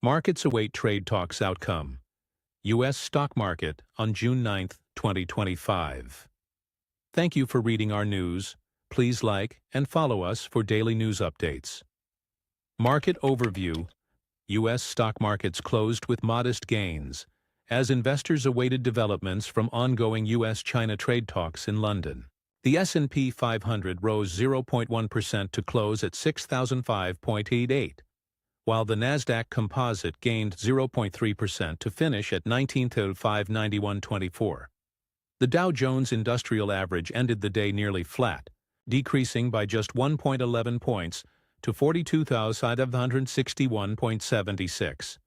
Markets await trade talks outcome. U.S. stock market on June 9, 2025. Thank you for reading our news. Please like and follow us for daily news updates. Market overview. U.S. stock markets closed with modest gains, as investors awaited developments from ongoing U.S.-China trade talks in London. The S&P 500 rose 0.1% to close at 6,005.88. while the Nasdaq Composite gained 0.3% to finish at 19,591.24. The Dow Jones Industrial Average ended the day nearly flat, decreasing by just 1.11 points to 42,561.76.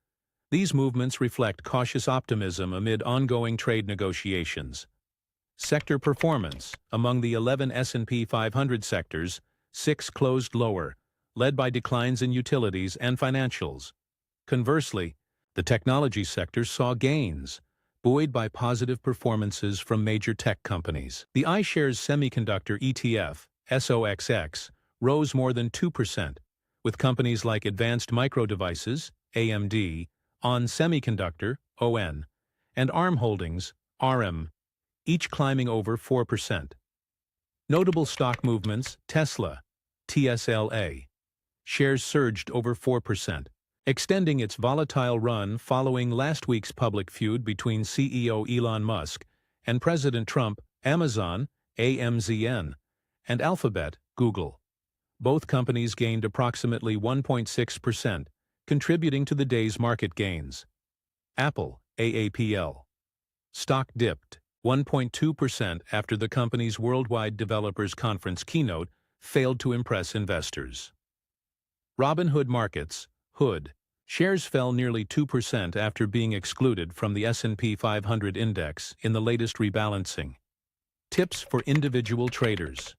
These movements reflect cautious optimism amid ongoing trade negotiations. Sector performance. Among the 11 S&P 500 sectors, 6 closed lower, led by declines in utilities and financials. Conversely, the technology sector saw gains, buoyed by positive performances from major tech companies. The iShares Semiconductor ETF, SOXX, rose more than 2%, with companies like Advanced Micro Devices, AMD, ON Semiconductor, ON, and ARM Holdings, RM, each climbing over 4%. Notable stock movements: Tesla, TSLA. Shares surged over 4%, extending its volatile run following last week's public feud between CEO Elon Musk and President Trump. Amazon, AMZN, and Alphabet, Google. Both companies gained approximately 1.6%, contributing to the day's market gains. Apple, AAPL. Stock dipped 1.2% after the company's Worldwide Developers Conference keynote failed to impress investors. Robinhood Markets, HOOD. Shares fell nearly 2% after being excluded from the S&P 500 index in the latest rebalancing. Tips for individual traders.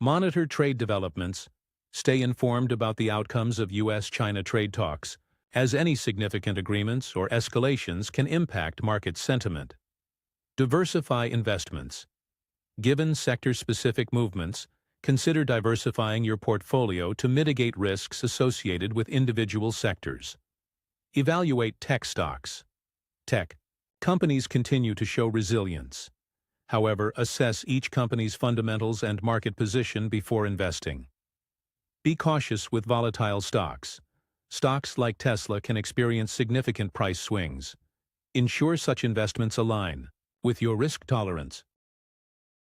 Monitor trade developments. Stay informed about the outcomes of U.S.-China trade talks, as any significant agreements or escalations can impact market sentiment. Diversify investments. Given sector-specific movements, consider diversifying your portfolio to mitigate risks associated with individual sectors. Evaluate tech stocks. Tech companies continue to show resilience. However, assess each company's fundamentals and market position before investing. Be cautious with volatile stocks. Stocks like Tesla can experience significant price swings. Ensure such investments align with your risk tolerance.